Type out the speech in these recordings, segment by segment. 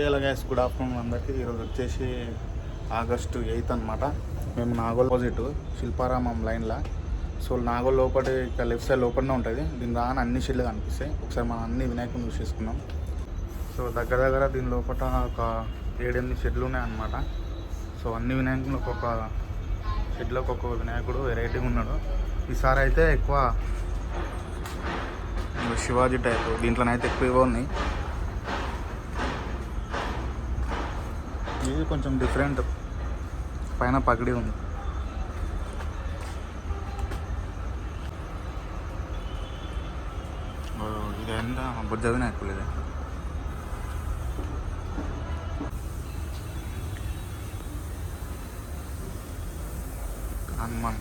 Hello guys, good afternoon అందరికీ. ఈరోజు వచ్చేసి ఆగస్టు 8 అనమాట. మేము నాగోల్ ఆపోజిట్ శిల్పారామం లైన్లో. సో నాగోల్ లోపలి ఇక్కడ లెఫ్ట్ సైడ్ లోపలనే ఉంటుంది. దీని రాగానే అన్ని షెడ్లు కనిపిస్తాయి. ఒకసారి మనం అన్ని వినాయకుని చూసేసుకున్నాం. సో దగ్గర దీని లోపల ఒక 7-8 షెడ్లు ఉన్నాయన్నమాట. సో అన్ని వినాయకులు ఒక్కొక్క షెడ్లో ఒక్కొక్క వినాయకుడు వెరైటీగా ఉన్నాడు. ఈసారి అయితే ఎక్కువ శివాజీ టైప్ దీంట్లోనైతే ఎక్కువగా ఉన్నాయి. ఇది కొంచెం డిఫరెంట్, పైన పగిడి ఉంది. ఇది ఎంత బుద్ధ వినాయకులు ఇది. హనుమాన్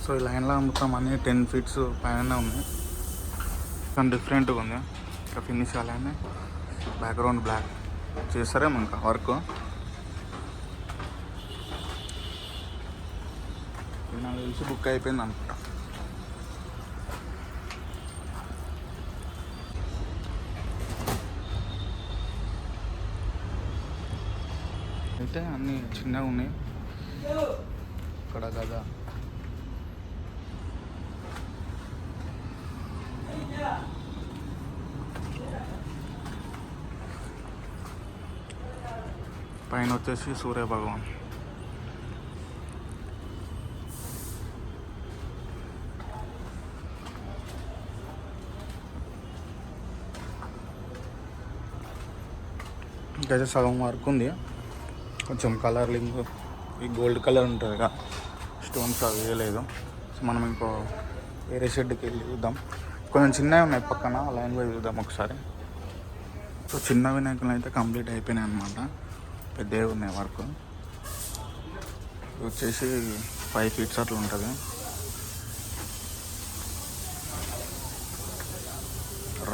సో ఈ లైన్లో మొత్తం అన్నీ 10 ఫీట్స్ పైన ఉంది. కొంచెం డిఫరెంట్గా ఉంది. ఇంకా ఫినిష్ కాలేని బ్యాక్గ్రౌండ్ బ్లాక్ చేస్తారేమో ఇంకా వర్క్. ఇది నాకు తెలిసి బుక్ అయిపోయింది అనుకుంటా. అయితే అన్నీ చిన్నగా ఉన్నాయి. ఇక్కడ కదా పైన వచ్చేసి సూర్య భగవాన్. ఇంకైతే సగం వర్క్ ఉంది. కొంచెం కలర్లింగ్ ఈ గోల్డ్ కలర్ ఉంటుంది కదా, స్టోన్స్ అవి వేయలేదు. సో మనం ఇంకో వేరే షెడ్కి వెళ్ళి చూద్దాం. కొంచెం చిన్నవి ఉన్నాయి పక్కన, లైన్ పోయి చూద్దాం ఒకసారి. సో చిన్న వినాయకులు అయితే కంప్లీట్ అయిపోయినాయి అన్నమాట. పెద్దవి ఉన్నాయి వర్క్. వచ్చేసి 5 ఫీట్స్ అట్లా ఉంటుంది.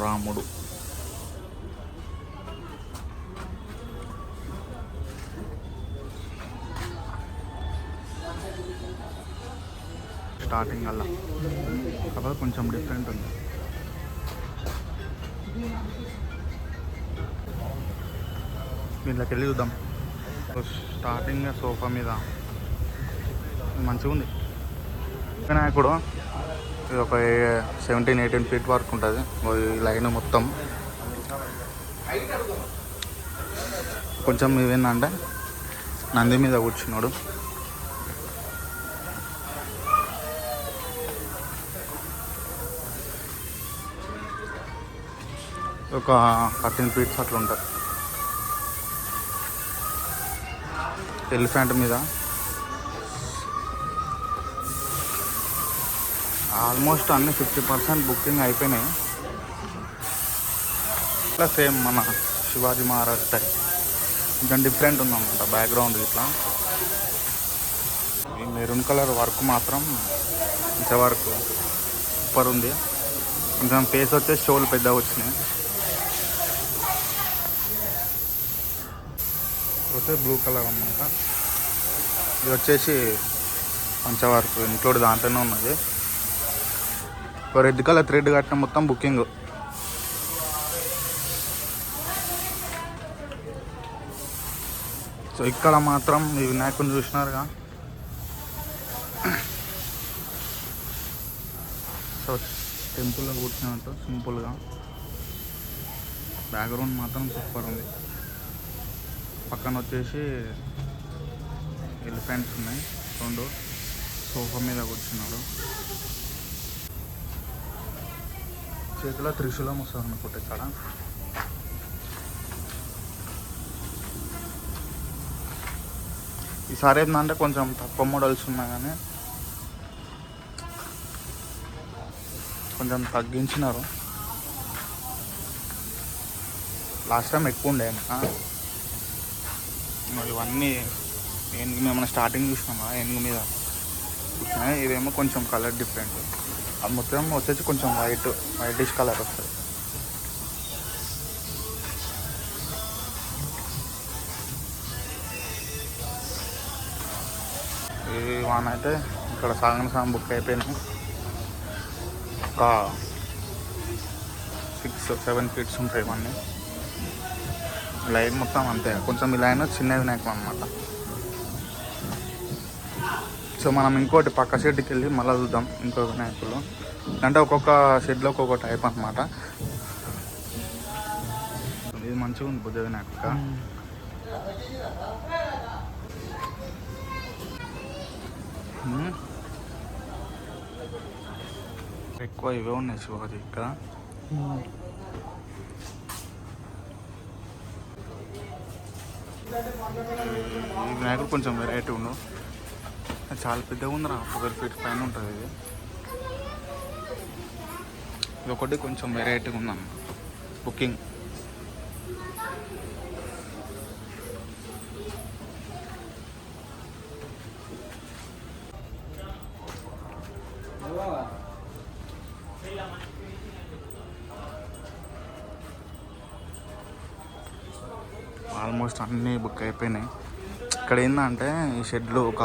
రాముడు స్టార్టింగ్ అలా కాబట్టి కొంచెం డిఫరెంట్ ఉంది. దీంట్లోకి వెళ్ళి చూద్దాం. స్టార్టింగ్ సోఫా మీద మంచిగా ఉంది వినాయకుడు. ఇది ఒక 17-18 ఫీట్ వరకు ఉంటుంది ఈ లైన్ మొత్తం. కొంచెం ఇవేంటంటే నంది మీద కూర్చున్నాడు. ఒక 13 ఫీట్స్ అట్లా ఉంటుంది. ఎలిఫెంట్ మీద ఆల్మోస్ట్ అన్ని 50% బుకింగ్ అయిపోయినాయి. ఇట్లా సేమ్ మన శివాజీ మహారాజ్ టైప్, కొంచెం డిఫరెంట్ ఉందన్నమాట బ్యాక్గ్రౌండ్. ఇట్లా ఈ మెరూన్ కలర్ వర్క్ మాత్రం ఇంతవరకు సూపర్ ఉంది. కొంచెం ఫేస్ వచ్చేసి షోలు పెద్దగా వచ్చినాయి. బ్లూ కలర్ అన్నమాట. ఇది వచ్చేసి పంచవర్క్ ఇంక్లూడ్ దాంట్లోనే ఉన్నది. రెడ్ కలర్ థ్రెడ్ కట్టిన మొత్తం బుకింగ్. సో ఇక్కడ మాత్రం ఈ వినాయకుని చూసినారుగా. సో టెంపుల్లో కూర్చున్నట్టు సింపుల్గా. బ్యాక్గ్రౌండ్ మాత్రం సూపర్ ఉంది. పక్కన వచ్చేసి ఎలిఫెంట్స్ ఉన్నాయి 2. సోఫా మీద కూర్చున్నాడు. చేతిలో త్రిశూలం వస్తుంది అనుకుంటే ఇక్కడ. ఈసారి ఏంటంటే కొంచెం తక్కువ మోడల్స్ ఉన్నాయి కానీ కొంచెం తగ్గించినారు. లాస్ట్ టైం ఎక్కువ ఉండే. ఇవన్నీ ఏనుగు మేము స్టార్టింగ్ చూసినామా, ఏనుగు మీద కూర్చున్నాయి. ఇవేమో కొంచెం కలర్ డిఫరెంట్. అది మొత్తం వచ్చేసి కొంచెం వైటిష్ కలర్ వస్తుంది. ఈ వాన అయితే ఇక్కడ సాగం బుక్ అయిపోయినాయి. ఒక 6-7 ఫీట్స్ ఉంటాయి ఇవన్నీ. లైన్ మొత్తం అంతే, కొంచెం ఈ లైన్ చిన్న వినాయకం అనమాట. సో మనం ఇంకోటి పక్క షెడ్కి వెళ్ళి మళ్ళీ చూద్దాం ఇంకో వినాయకులు. అంటే ఒక్కొక్క షెడ్లో ఒక్కొక్క టైప్ అనమాట. ఇది మంచిగా ఉంది బుద్ధ వినాయక. ఎక్కువ ఇవే ఉన్నాయి శివాజీ ఇక్కడ. ఈ వినాయకుడు కొంచెం వెరైటీ ఉండు, చాలా పెద్దగా ఉందిరా, 12 ఫీట్ పైన ఉంటుంది. ఇది ఒకటి కొంచెం వెరైటీగా ఉందన్న బుకింగ్. ఆల్మోస్ట్ అన్నీ బుక్ అయిపోయినాయి. ఇక్కడ ఏంటంటే ఈ షెడ్లు ఒక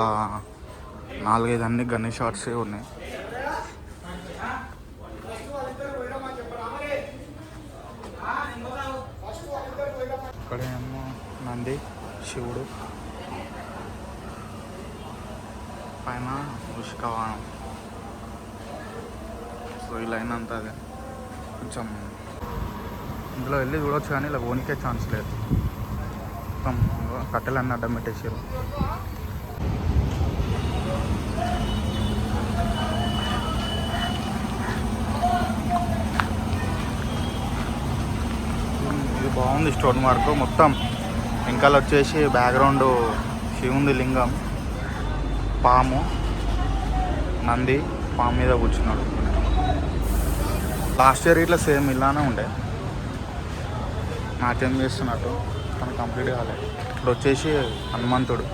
4-5 అన్ని గణేష్ ఆర్ట్సే ఉన్నాయి. ఇక్కడేమో నంది, శివుడు, పైన ఉష్కవాణం. సో ఈ లైన్ అంతా అదే. కొంచెం ఇందులో వెళ్ళి చూడవచ్చు కానీ ఇలా ఓనికే ఛాన్స్ లేదు. మొత్తం కట్టెలన్నీ అడ్డం పెట్టేసారు. ఇది బాగుంది స్టోన్ వర్క్ మొత్తం. వెంకాల వచ్చేసి బ్యాక్గ్రౌండ్ శివుంది లింగం, పాము, నంది పాము మీద కూర్చున్నాడు. లాస్ట్ ఇయర్ ఇట్లా సేమ్ ఇలానే ఉండే, నాట్యం చేస్తున్నట్టు, కానీ కంప్లీట్ కాలేదు. ఇప్పుడు వచ్చేసి హనుమంతుడు,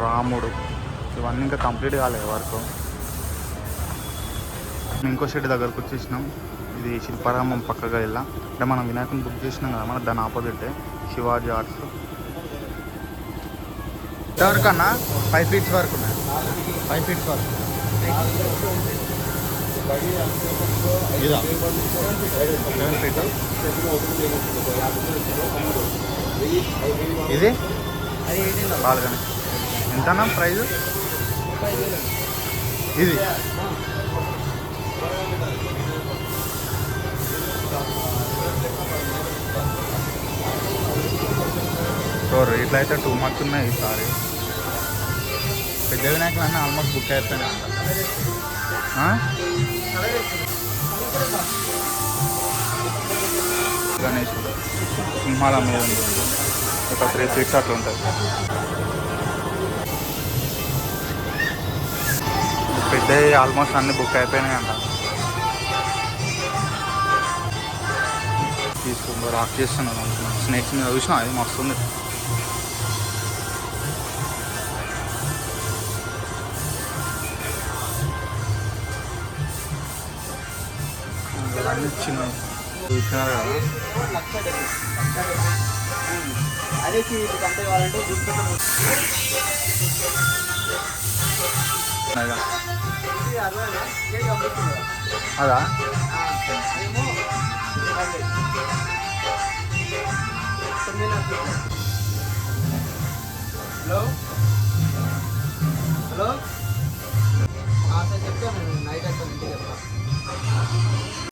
రాముడు, ఇవన్నీ ఇంకా కంప్లీట్ కాలేదు వర్క్. ఇంకో షెడ్ దగ్గరకు వచ్చేసినాం. ఇది శిల్పారామం పక్కగా వెళ్ళా. అంటే మనం వినాయకుని బుక్ చేసినాం కదా, మన దాని ఆపోజిట్ శివాజీ ఆర్ట్స్. ఎంతవరకు అన్న? 5 ఫీట్స్ వరకు ఉన్నాయి. 5 ఫీట్స్ వరకు ఇదా 7 ఫీట్. ఇది బాగా ఎంతన్నా ప్రైజ్? ఇది సో రేట్లు అయితే టూ మచ్ ఉన్నాయి ఈసారి. పెద్ద వినాయకులు అన్నీ ఆల్మోస్ట్ బుక్ అయిపోయినాయి. గణేశుడు సింహాల మీద ఉంటుంది, ఒక 3 ఫీట్స్ అట్లా ఉంటుంది. పెద్ద ఆల్మోస్ట్ అన్నీ బుక్ అయిపోయినాయి అంట. తీసుకుంటూ రాక్ చేస్తున్నాను అనుకున్నాను. స్నేక్స్ మీద చూసినా అది మస్తుంది. అన్నీ చిన్న చూసినారు కదా. అదా హలో హలో చెప్తాను నైట్ అయితే ఇంటికి చెప్తాను.